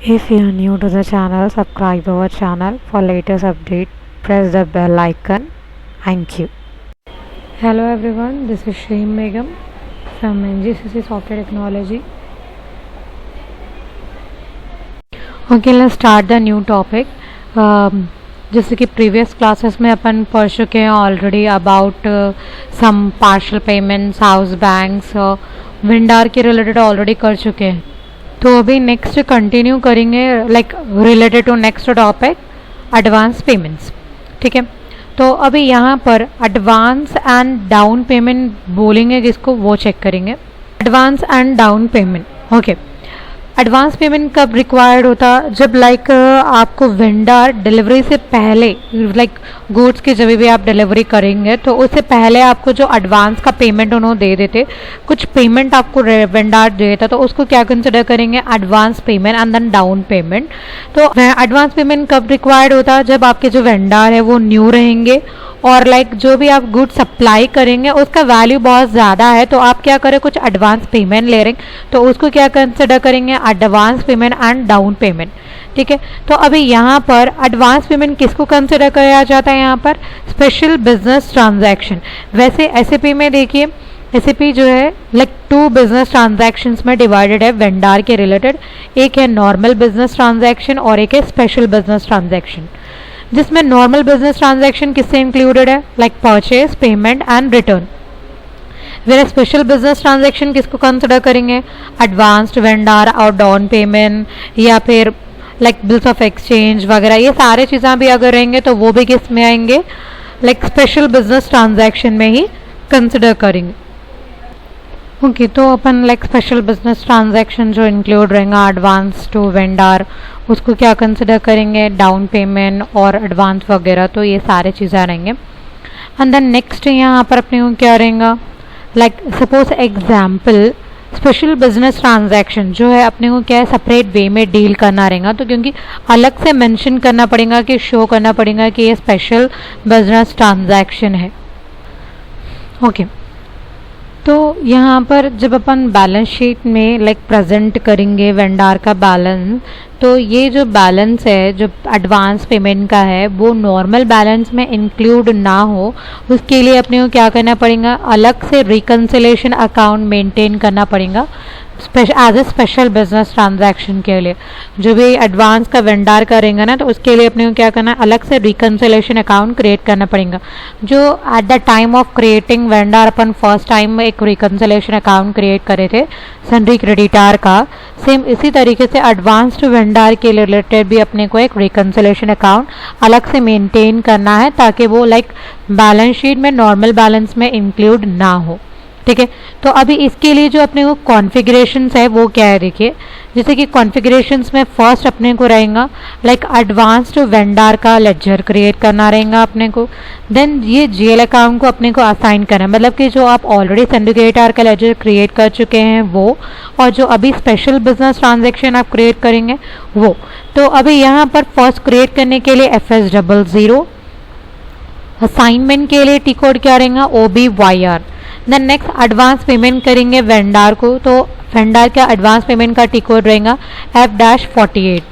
If you are new to the channel, subscribe our channel for latest update. Press the bell icon. Thank you. Hello everyone, this is Shreem Begum from NGCC Software Technology. Okay, let's start the new topic. जैसे कि previous classes में अपन पढ़ चुके हैं already about some partial payments, house banks, vendor के related already कर चुके हैं. तो अभी नेक्स्ट कंटिन्यू करेंगे like related to next topic advance payments. ठीक है, तो अभी यहाँ पर एडवांस एंड डाउन पेमेंट बोलेंगे किसको वो चेक करेंगे. Advance and down payment. Okay, advance payment कब रिक्वायर्ड होता? जब लाइक आपको वेंडर डिलीवरी से पहले लाइक गुड्स की जब भी आप डिलीवरी करेंगे तो उससे पहले आपको जो एडवांस का पेमेंट उन्होंने दे देते, कुछ पेमेंट आपको वेंडर दे देता, तो उसको क्या कंसिडर करेंगे? Advance payment and then down payment. तो एडवांस पेमेंट कब रिक्वायर्ड होता? जब आपके जो वेंडर है वो न्यू रहेंगे और लाइक जो भी आप गुड सप्लाई करेंगे उसका वैल्यू बहुत ज़्यादा है, तो आप क्या करें, कुछ एडवांस पेमेंट ले रहे हैं, तो उसको क्या कंसिडर करेंगे? Advance payment and down payment. ठीक है, तो अभी यहाँ पर एडवांस पेमेंट किसको कंसिडर किया जाता है? यहाँ पर स्पेशल बिजनेस ट्रांजैक्शन. वैसे एसएपी में देखिए, एसएपी जो है लाइक टू बिजनेस ट्रांजैक्शंस में डिवाइडेड है वेंडर के रिलेटेड. एक है नॉर्मल बिजनेस ट्रांजैक्शन और एक है स्पेशल बिजनेस ट्रांजैक्शन. जिसमें नॉर्मल बिजनेस ट्रांजैक्शन किससे इंक्लूडेड है? Like purchase, payment and return. Where special business transaction किसको कंसिडर करेंगे? एडवांस्ड वेंडर और डाउन पेमेंट या फिर लाइक बिल्स ऑफ एक्सचेंज वगैरह, ये सारे चीज़ें भी अगर रहेंगे तो वो भी किस में आएंगे? लाइक स्पेशल बिजनेस ट्रांजैक्शन में ही कंसिडर करेंगे. ओके, तो अपन लाइक स्पेशल बिजनेस ट्रांजैक्शन जो इंक्लूड रहेगा एडवांस टू वेंडर, उसको क्या कंसिडर करेंगे? डाउन पेमेंट और एडवांस वगैरह, तो ये सारे चीज़ें रहेंगे. एंड देन नेक्स्ट यहाँ पर अपने को क्या रहेगा? Like suppose example special business transaction जो है अपने को क्या है, सेपरेट वे में डील करना रहेगा, तो क्योंकि अलग से मेंशन करना पड़ेगा कि शो करना पड़ेगा कि ये स्पेशल बिजनेस ट्रांजैक्शन है. ओके, तो यहाँ पर जब अपन बैलेंस शीट में लाइक प्रेजेंट करेंगे वेंडर का बैलेंस, तो ये जो बैलेंस है जो एडवांस पेमेंट का है वो नॉर्मल बैलेंस में इंक्लूड ना हो, उसके लिए अपने को क्या करना पड़ेगा? अलग से रिकन्सिलेशन अकाउंट मेंटेन करना पड़ेगा as a special business transaction के लिए. जो भी एडवांस का वेंडर करेंगे ना, तो उसके लिए अपने को क्या करना है? अलग से रिकन्सिलेशन अकाउंट क्रिएट करना पड़ेगा. जो at the time of creating vendor upon first time एक रिकन्सिलेशन अकाउंट क्रिएट करे थे सन्ड्री क्रेडिटर का, सेम इसी तरीके से एडवांस टू वेंडर के रिलेटेड भी अपने को एक रिकन्सिलेशन अकाउंट अलग से मेंटेन करना है ताकि वो लाइक बैलेंस शीट में नॉर्मल बैलेंस में इंक्लूड ना हो. ठीक है, तो अभी इसके लिए जो अपने को कॉन्फ़िगरेशंस है वो क्या है? देखिए, जैसे कि कॉन्फ़िगरेशंस में फर्स्ट अपने को रहेगा लाइक एडवांस टू वेंडर का लेजर क्रिएट करना रहेगा अपने को. देन ये जीएल अकाउंट को अपने को असाइन करना, मतलब कि जो आप ऑलरेडी सिंडिकेटर का लेजर क्रिएट कर चुके हैं वो, और जो अभी स्पेशल बिजनेस ट्रांजेक्शन आप क्रिएट करेंगे वो. तो अभी यहाँ पर फर्स्ट क्रिएट करने के लिए FS00, असाइनमेंट के लिए टी कोड क्या रहेगा? OBYR. Then next advance payment करेंगे वेंडर को, तो वेंडर का एडवांस पेमेंट का टी कोड रहेगा F-48.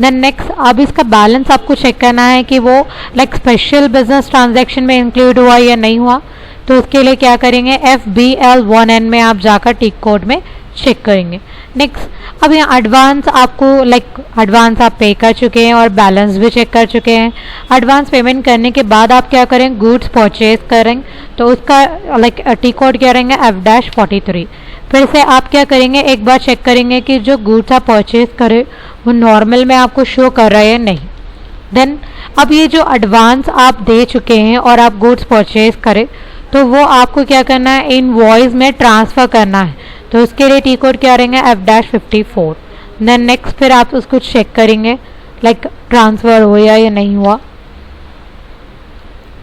देन नेक्स्ट अब इसका बैलेंस आपको चेक करना है कि वो लाइक स्पेशल बिजनेस ट्रांजैक्शन में इंक्लूड हुआ या नहीं हुआ, तो उसके लिए क्या करेंगे? FBL1N में आप जाकर टी कोड में चेक करेंगे. नेक्स्ट अब यहाँ एडवांस आपको लाइक एडवांस आप पे कर चुके हैं और बैलेंस भी चेक कर चुके हैं. एडवांस पेमेंट करने के बाद आप क्या करें? गुड्स परचेज करेंगे, तो उसका लाइक टी कोड क्या रहेंगे? F-43. फिर से आप क्या करेंगे? एक बार चेक करेंगे कि जो गुड्स आप परचेज करें वो नॉर्मल में आपको शो कर रहा है नहीं. देन अब ये जो एडवांस आप दे चुके हैं और आप गुड्स परचेज करें, तो वो आपको क्या करना है? इनवॉइस में ट्रांसफ़र करना है, तो उसके लिए टी कोड क्या रहेंगे? F-54. देन नेक्स्ट फिर आप उसको चेक करेंगे लाइक ट्रांसफ़र हुआ या नहीं हुआ.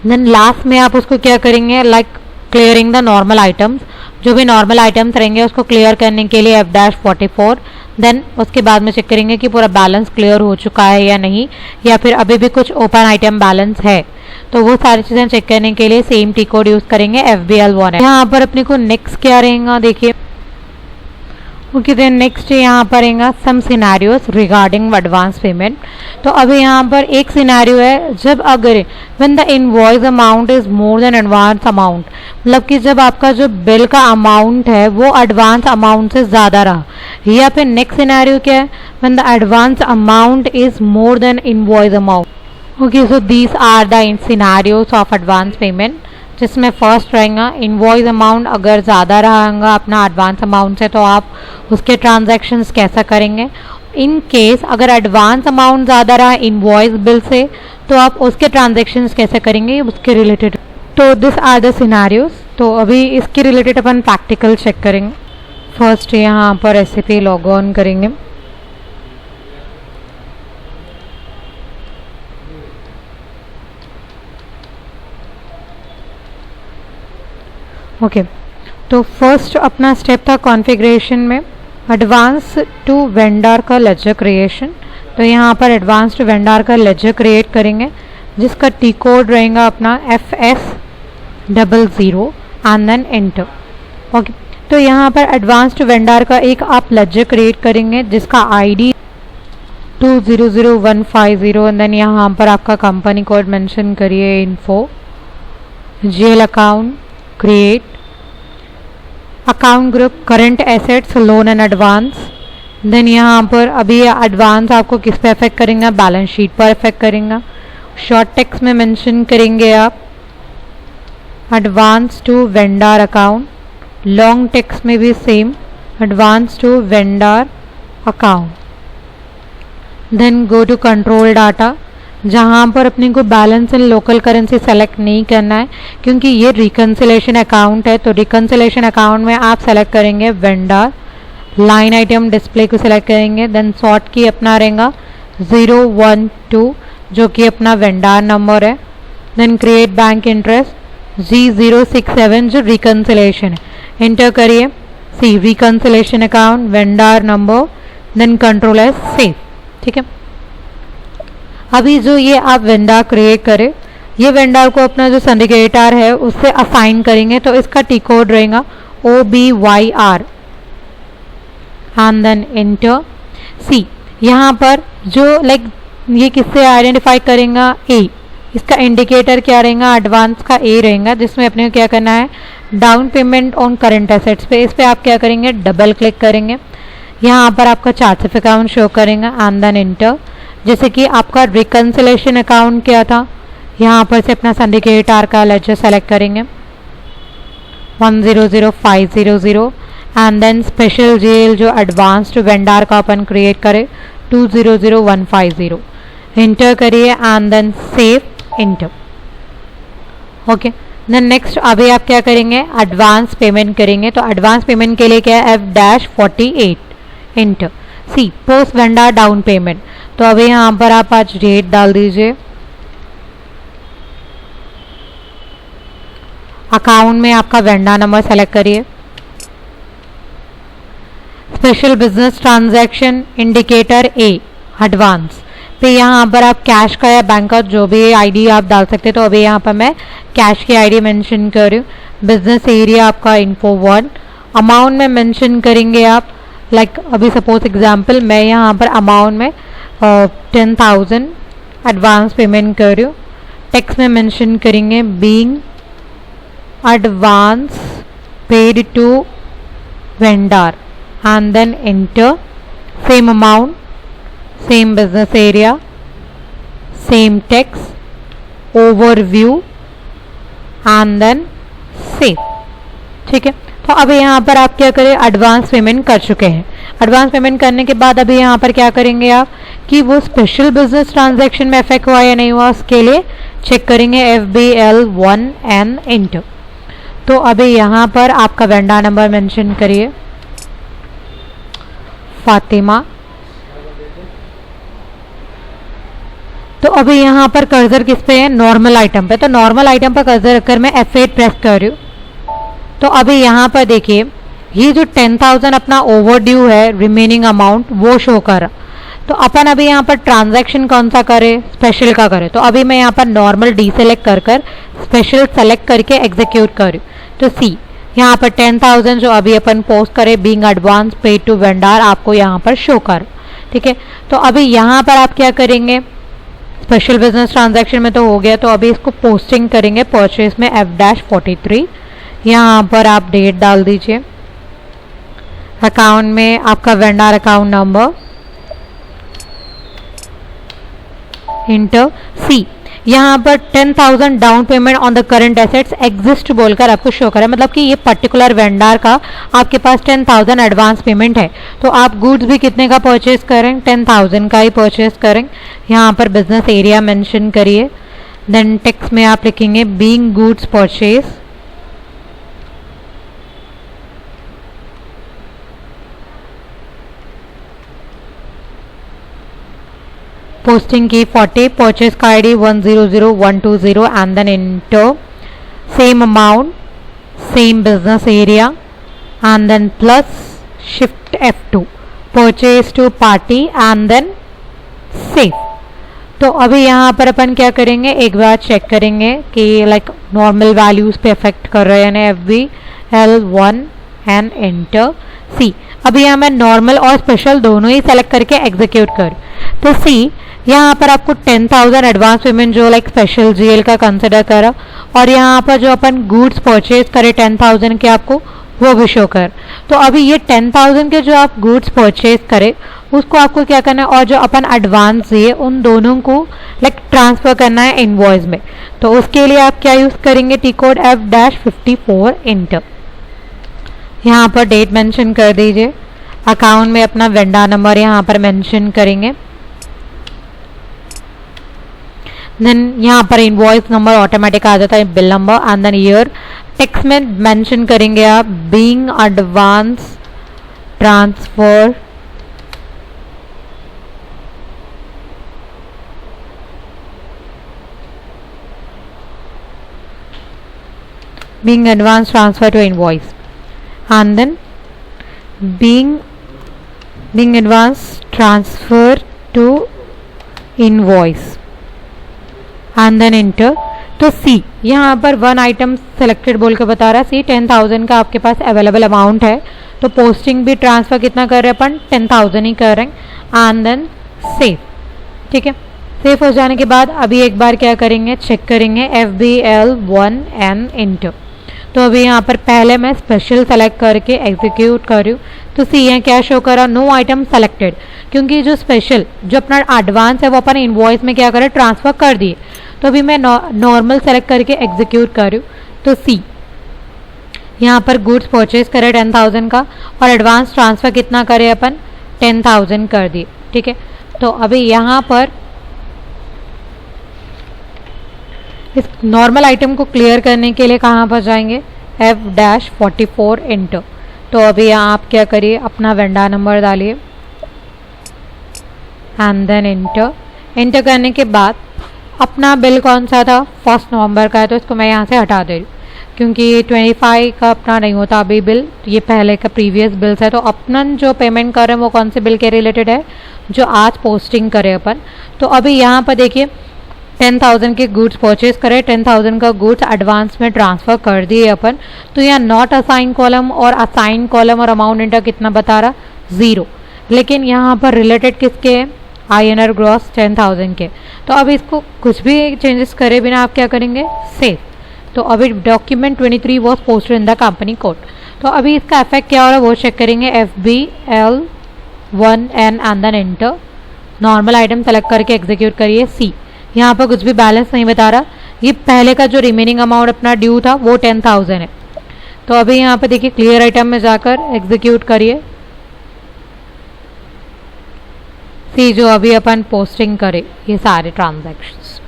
देन लास्ट में आप उसको क्या करेंगे? Like clearing the normal items, जो भी नॉर्मल आइटम्स रहेंगे उसको क्लियर करने के लिए F-44. देन उसके बाद में चेक करेंगे कि पूरा बैलेंस क्लियर हो चुका है या नहीं, या फिर अभी भी कुछ ओपन आइटम बैलेंस है, तो वो सारी चीज़ें चेक करने के लिए सेम टी कोड यूज़ करेंगे FBL1. यहाँ पर अपने को नेक्स्ट क्या रहेगा? देखिए, ओके देन नेक्स्ट यहाँ पर आएगा सम सिनेरियोस रिगार्डिंग एडवांस पेमेंट। तो अभी यहाँ पर एक सिनेरियो है, जब अगर when the invoice amount is more than advance amount, मतलब कि जब आपका जो बिल का अमाउंट है वो एडवांस अमाउंट से ज़्यादा रहा। या फिर नेक्स्ट सिनेरियो क्या है, when the advance amount is more than invoice amount. Okay so these are the scenarios of advance payment, जिसमें फर्स्ट रहेगा इनवॉइस अमाउंट अगर ज़्यादा रहेगा अपना एडवांस अमाउंट से तो आप उसके ट्रांजैक्शंस कैसा करेंगे। इन केस अगर एडवांस अमाउंट ज़्यादा रहा इनवॉइस बिल से तो आप उसके ट्रांजैक्शंस कैसे करेंगे उसके रिलेटेड। तो दिस आर द सिनेरियोस। तो अभी इसके रिलेटेड अपन प्रैक्टिकल चेक करेंगे। फर्स्ट यहाँ पर SAP लॉग ऑन करेंगे। ओके तो फर्स्ट अपना स्टेप था कॉन्फ़िगरेशन में एडवांस टू वेंडर का लेजर क्रिएशन। तो यहाँ पर एडवांस टू वेंडर का लेजर क्रिएट करेंगे जिसका टी कोड रहेगा अपना FS00 and then enter. Okay तो यहाँ पर एडवांस टू वेंडर का एक आप लेजर क्रिएट करेंगे जिसका ID 200150 एंड देन यहाँ पर आपका कंपनी कोड मेंशन करिए info GL account create account group current assets loan and advance. Then यहाँ पर अभी एडवांस आपको किस पे अफेक्ट करेंगे, बैलेंस शीट पर अफेक्ट करेंगे। शॉर्ट टेक्स्ट में मेंशन करेंगे आप advance to vendor account, long text में भी same advance to vendor account. Then go to control data, जहाँ पर अपने को balance in local currency select नहीं करना है क्योंकि ये रिकन्सिलेशन अकाउंट है। तो रिकन्सिलेशन अकाउंट में आप सेलेक्ट करेंगे वेंडर, लाइन आइटम डिस्प्ले को सिलेक्ट करेंगे। देन सॉर्ट की अपना रहेगा 012 जो कि अपना वेंडर नंबर है। Then create bank interest G067 जो रिकन्सिलेशन है, एंटर करिए। See reconciliation account vendor number then control S save. ठीक है, अभी जो ये आप वेंडर क्रिएट करें ये वेंडर को अपना जो सिंडिकेटर है उससे असाइन करेंगे। तो इसका टी कोड रहेगा OBYR एंड देन एंटर। सी यहाँ पर जो ये किससे आइडेंटिफाई करेगा ए, इसका इंडिकेटर क्या रहेगा एडवांस का ए रहेगा जिसमें अपने को क्या करना है down payment on current assets पे। इस पे आप क्या करेंगे डबल क्लिक करेंगे, यहाँ पर आपका चार्ट ऑफ अकाउंट शो करेगा एंड देन एंटर। जैसे कि आपका रिकन्सिलेशन अकाउंट क्या था, यहाँ पर से अपना सिंडिकेटर का लेजर सेलेक्ट करेंगे 100500 एंड देन स्पेशल जेल जो एडवांस टू वेंडर का अपन क्रिएट करे 200150 एंटर करिए and then save enter. Okay then next अभी आप क्या करेंगे एडवांस पेमेंट करेंगे। तो एडवांस पेमेंट के लिए क्या है F-48 एंटर। सी पोस्ट वेंडर डाउन पेमेंट, तो अभी यहाँ पर आप आज डेट डाल दीजिए। अकाउंट में आपका वेंडर नंबर सेलेक्ट करिए। स्पेशल बिजनेस ट्रांजैक्शन इंडिकेटर ए एडवांस पे यहाँ पर आप कैश का या बैंक का जो भी आईडी आप डाल सकते हैं। तो अभी यहाँ पर मैं कैश की आईडी मेंशन कर रही हूँ। बिजनेस एरिया आपका info1, अमाउंट में मेंशन करेंगे आप अभी सपोज एग्जांपल मैं यहाँ पर अमाउंट में 10,000 एडवांस पेमेंट कर रही हूँ। टेक्स्ट में मेंशन करेंगे being advance paid to vendor and then enter. Same amount, same business area, same text, overview and then save. ठीक है, तो अभी यहाँ पर आप क्या करें एडवांस पेमेंट कर चुके हैं। एडवांस पेमेंट करने के बाद अभी यहाँ पर क्या करेंगे आप कि वो स्पेशल बिजनेस ट्रांजैक्शन में अफेक्ट हुआ या नहीं हुआ उसके लिए चेक करेंगे FBL1 एंड एंटर। तो अभी यहाँ पर आपका वेंडर नंबर मेंशन करिए फातिमा। तो अभी यहाँ पर कर्सर किस पे है नॉर्मल आइटम पे, तो नॉर्मल आइटम पर कर्सर रखकर मैं F8 प्रेस कर रही हूँ। तो अभी यहाँ पर देखिए ये जो 10,000 अपना ओवर ड्यू है रिमेनिंग अमाउंट वो शो कर रहा। तो अपन अभी यहाँ पर ट्रांजैक्शन कौन सा करें स्पेशल का करें। तो अभी मैं यहाँ पर नॉर्मल डी सेलेक्ट कर स्पेशल सेलेक्ट करके एग्जीक्यूट कर रही हूँ। तो सी यहाँ पर 10,000 जो अभी अपन पोस्ट करें being advance paid to vendor आपको यहाँ पर शो कर, ठीक है। तो अभी यहाँ पर आप क्या करेंगे, स्पेशल बिजनेस ट्रांजैक्शन में तो हो गया, तो अभी इसको पोस्टिंग करेंगे परचेज में F-43। यहाँ पर आप डेट डाल दीजिए, अकाउंट में आपका वेंडर अकाउंट नंबर, इंटर सी। यहाँ पर 10,000 down payment on the current assets exist बोलकर आपको शो करें, मतलब कि ये पर्टिकुलर वेंडर का आपके पास 10,000 एडवांस पेमेंट है। तो आप गुड्स भी कितने का परचेज करें, 10,000 का ही परचेज करें। यहाँ पर बिजनेस एरिया मेंशन करिए, देन टेक्स्ट में आप लिखेंगे being goods purchase, posting key 40, purchase का ID 100120 and then enter same amount, same business area and then plus shift F2 purchase to party and then save। तो अभी यहाँ पर अपन क्या करेंगे, एक बार चेक करेंगे कि लाइक नॉर्मल वैल्यूज पे इफेक्ट कर रहे हैं FBL1 एंड एंटर सी। अभी यहाँ मैं नॉर्मल और स्पेशल दोनों ही सेलेक्ट करके एग्जीक्यूट कर, तो सी यहाँ पर आपको 10,000 एडवांस पेमेंट जो लाइक स्पेशल जीएल का कंसिडर करा, और यहाँ पर जो अपन गुड्स परचेज करे 10,000 के आपको वो भी शो कर। तो अभी ये 10,000 के जो आप गुड्स परचेज करे उसको आपको क्या करना है, और जो अपन एडवांस दिए उन दोनों को लाइक ट्रांसफर करना है इनवॉइस में। तो उसके लिए आप क्या यूज करेंगे, टी कोड F-54 इंटर। यहाँ पर डेट मेंशन कर दीजिए, अकाउंट में अपना वेंडर नंबर यहाँ पर मेंशन करेंगे, देन यहाँ पर इनवॉइस नंबर ऑटोमेटिक आ जाता है, bill number and then year. Text में मेंशन करेंगे आप being advance transfer being advance transfer to invoice and then being advance transfer to invoice and then enter। तो सी यहाँ पर वन आइटम सेलेक्टेड बोल के बता रहा है, सी 10,000 का आपके पास अवेलेबल अमाउंट है, तो पोस्टिंग भी ट्रांसफर कितना कर रहे हैं अपन, 10,000 ही कर रहे हैं एंड देन सेव, ठीक है। सेव हो जाने के बाद अभी एक बार क्या करेंगे, चेक करेंगे FBL1 एंड इंटर। तो अभी यहाँ पर पहले मैं स्पेशल सेलेक्ट करके एग्जीक्यूट कर रही हूँ, तो सी यहाँ क्या शो करा, नो आइटम सेलेक्टेड, क्योंकि जो स्पेशल जो अपना एडवांस है वो अपन इनवॉइस में क्या करें, ट्रांसफर कर दिए। तो अभी मैं नॉर्मल सेलेक्ट करके एग्जीक्यूट कर रही हूँ, तो सी यहाँ पर गुड्स परचेज करे 10,000 का और एडवांस ट्रांसफर कितना करे अपन, 10,000 कर दिए, ठीक है। तो अभी यहाँ पर इस नॉर्मल आइटम को क्लियर करने के लिए कहाँ पर जाएंगे, F-44 इंटर। तो अभी यहाँ आप क्या करिए, अपना वेंडर नंबर डालिए एंड देन इंटर। इंटर करने के बाद अपना बिल कौन सा था, 1 नवंबर का है, तो इसको मैं यहाँ से हटा दे रही हूँ क्योंकि 25 का अपना नहीं होता अभी बिल, ये पहले का प्रीवियस बिल्स है। तो अपना जो पेमेंट कर रहे हैं वो कौन से बिल के रिलेटेड है, जो आज पोस्टिंग करे अपन। तो अभी यहाँ पर देखिए 10,000 के गुड्स परचेज करे, 10,000 का गुड्स एडवांस में ट्रांसफर कर दिए अपन। तो यहाँ नॉट असाइन कॉलम और असाइन कॉलम और अमाउंट इंटर कितना बता रहा, 0, लेकिन यहाँ पर रिलेटेड किसके हैं, INR ग्रॉस 10,000 के। तो अब इसको कुछ भी चेंजेस करे बिना आप क्या करेंगे, सेव। तो अभी document 23 was posted in the company code. तो अभी इसका इफेक्ट क्या हो रहा है वो चेक करेंगे, FBL1 and then enter. Normal item select करके एग्जीक्यूट करिए, सी यहाँ पर कुछ भी बैलेंस नहीं बता रहा, ये पहले का जो रिमेनिंग अमाउंट अपना ड्यू था वो 10,000 है। तो अभी यहाँ पे देखिए क्लियर आइटम में जाकर एग्जीक्यूट करिए, सी जो अभी अपन पोस्टिंग करे ये सारे transactions.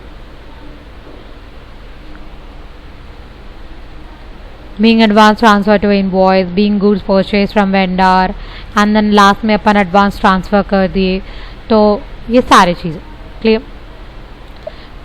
being advance transfer to invoice, being goods purchased from vendor and then last में अपन एडवांस ट्रांसफ़र कर दिए। तो ये सारी चीज़ें क्लियर।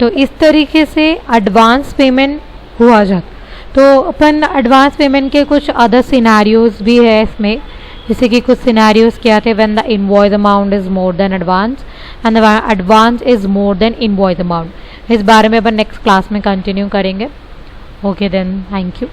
तो इस तरीके से एडवांस पेमेंट हुआ जाता। तो अपन एडवांस पेमेंट के कुछ अदर सिनेरियोज भी है इसमें, जैसे कि कुछ सिनेरियोज क्या थे, when the invoice amount is more than advance and the advance is more than invoice amount. इस बारे में अपन नेक्स्ट क्लास में कंटिन्यू करेंगे। Okay then, thank you.